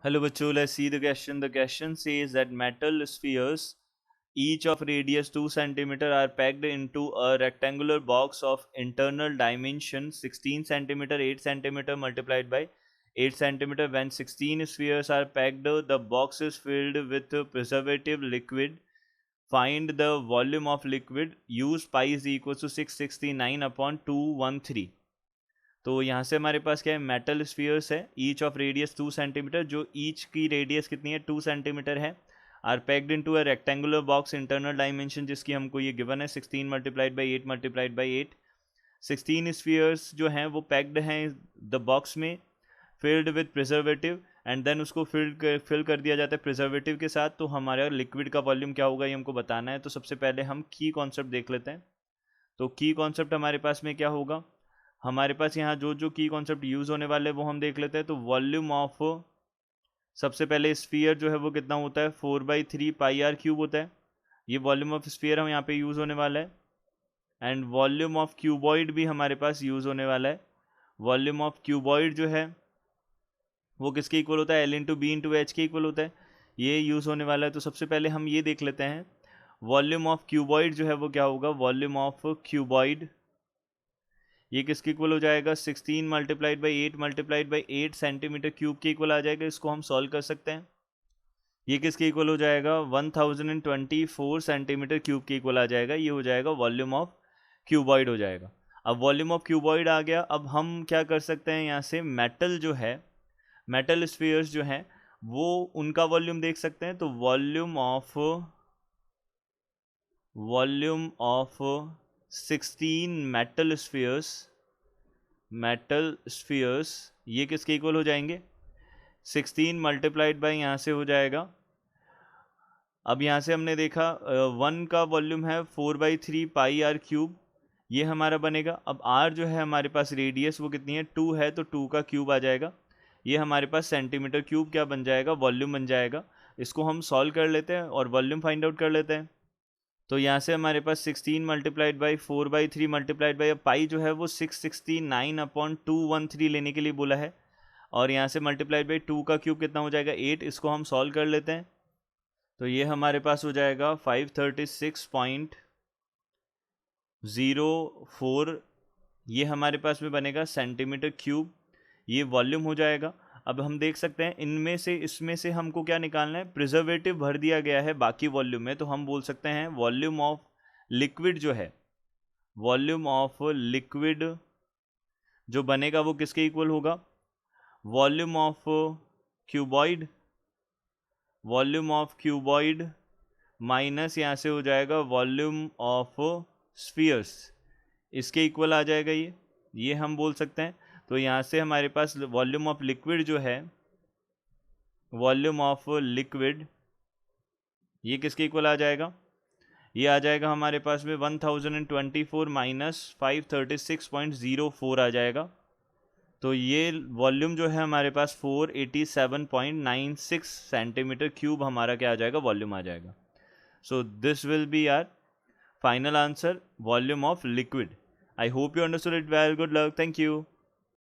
Hello bachcho, let's see the question. The question says that metal spheres, each of radius 2 cm, are packed into a rectangular box of internal dimension 16 cm, 8 cm multiplied by 8 cm. When 16 spheres are packed, the box is filled with preservative liquid. Find the volume of liquid. Use pi is equal to 669 upon 213. तो यहाँ से हमारे पास क्या है, metal spheres है, each of radius 2 centimetre, जो each की रेडियस कितनी है 2 सेंटीमीटर है, are packed into a rectangular box internal dimension जिसकी हमको ये गिवन है 16 multiplied by 8 multiplied by 8. 16 spheres जो हैं वो पैक्ड हैं द बॉक्स में, filled with preservative, and then उसको फिल कर दिया जाता है प्रिजर्वेटिव के साथ. तो हमारा लिक्विड का वॉल्यूम क्या होगा ये हमको बताना है. तो सबसे पहले हम की कॉन्सेप्ट देख लेते हैं. तो की कॉन्सेप्ट हमारे पास में क्या होगा, हमारे पास यहाँ जो जो की कॉन्सेप्ट यूज़ होने वाले हैं वो हम देख लेते हैं. तो वॉल्यूम ऑफ, सबसे पहले स्फीयर जो है वो कितना होता है 4/3 पाई आर क्यूब होता है. ये वॉल्यूम ऑफ स्फीयर हम यहाँ पे यूज़ होने वाला है. एंड वॉल्यूम ऑफ क्यूबॉइड भी हमारे पास यूज़ होने वाला है. वॉल्यूम ऑफ क्यूबॉइड जो है वो किसके इक्वल होता है, L into B into H के इक्वल होता है. ये यूज़ होने वाला है. तो सबसे पहले हम ये देख लेते हैं, वॉल्यूम ऑफ क्यूबॉइड जो है वो क्या होगा, वॉल्यूम ऑफ क्यूबॉइड ये किसके इक्वल हो जाएगा 16 multiplied by 8 multiplied by 8 centimetre cube के इक्वल आ जाएगा. इसको हम सॉल्व कर सकते हैं. ये किसके इक्वल हो जाएगा 1024 सेंटीमीटर क्यूब के इक्वल आ जाएगा. ये हो जाएगा वॉल्यूम ऑफ क्यूबॉइड हो जाएगा. अब वॉल्यूम ऑफ क्यूबॉइड आ गया. अब हम क्या कर सकते हैं, यहाँ से मेटल जो है, मेटल स्फीयर्स जो हैं वो उनका वॉल्यूम देख सकते हैं. तो वॉल्यूम ऑफ 16 मेटल स्फीयर्स ये किसके इक्वल हो जाएंगे 16 मल्टीप्लाइड बाई यहाँ से हो जाएगा. अब यहाँ से हमने देखा 1 का वॉल्यूम है 4/3 पाई आर क्यूब, ये हमारा बनेगा. अब आर जो है हमारे पास रेडियस वो कितनी है 2 है, तो 2 का क्यूब आ जाएगा. ये हमारे पास सेंटीमीटर क्यूब क्या बन जाएगा, वॉल्यूम बन जाएगा. इसको हम सॉल्व कर लेते हैं और वॉल्यूम फाइंड आउट कर लेते हैं. तो यहाँ से हमारे पास 16 मल्टीप्लाइड बाई 4/3 मल्टीप्लाइड बाई, पाई जो है वो 669 अपॉन 213 लेने के लिए बोला है. और यहाँ से मल्टीप्लाइड बाई 2 का क्यूब कितना हो जाएगा 8. इसको हम सॉल्व कर लेते हैं. तो ये हमारे पास हो जाएगा 536.04, ये हमारे पास में बनेगा सेंटीमीटर क्यूब. ये वॉल्यूम हो जाएगा. अब हम देख सकते हैं इनमें से, इसमें से हमको क्या निकालना है, प्रिजर्वेटिव भर दिया गया है बाकी वॉल्यूम में. तो हम बोल सकते हैं वॉल्यूम ऑफ लिक्विड जो है, वॉल्यूम ऑफ लिक्विड जो बनेगा वो किसके इक्वल होगा, volume of cuboid, volume of cuboid minus यहाँ से हो जाएगा वॉल्यूम ऑफ स्फीयर्स, इसके इक्वल आ जाएगा ये हम बोल सकते हैं. तो यहाँ से हमारे पास वॉल्यूम ऑफ लिक्विड जो है, वॉल्यूम ऑफ लिक्विड ये किसके इक्वल आ जाएगा, ये आ जाएगा हमारे पास में 1024 माइनस 536.04 आ जाएगा. तो ये वॉल्यूम जो है हमारे पास 487.96 सेंटीमीटर क्यूब हमारा क्या आ जाएगा, वॉल्यूम आ जाएगा. So this will be our final answer, volume of liquid. I hope you understood it well. Good luck. Thank you.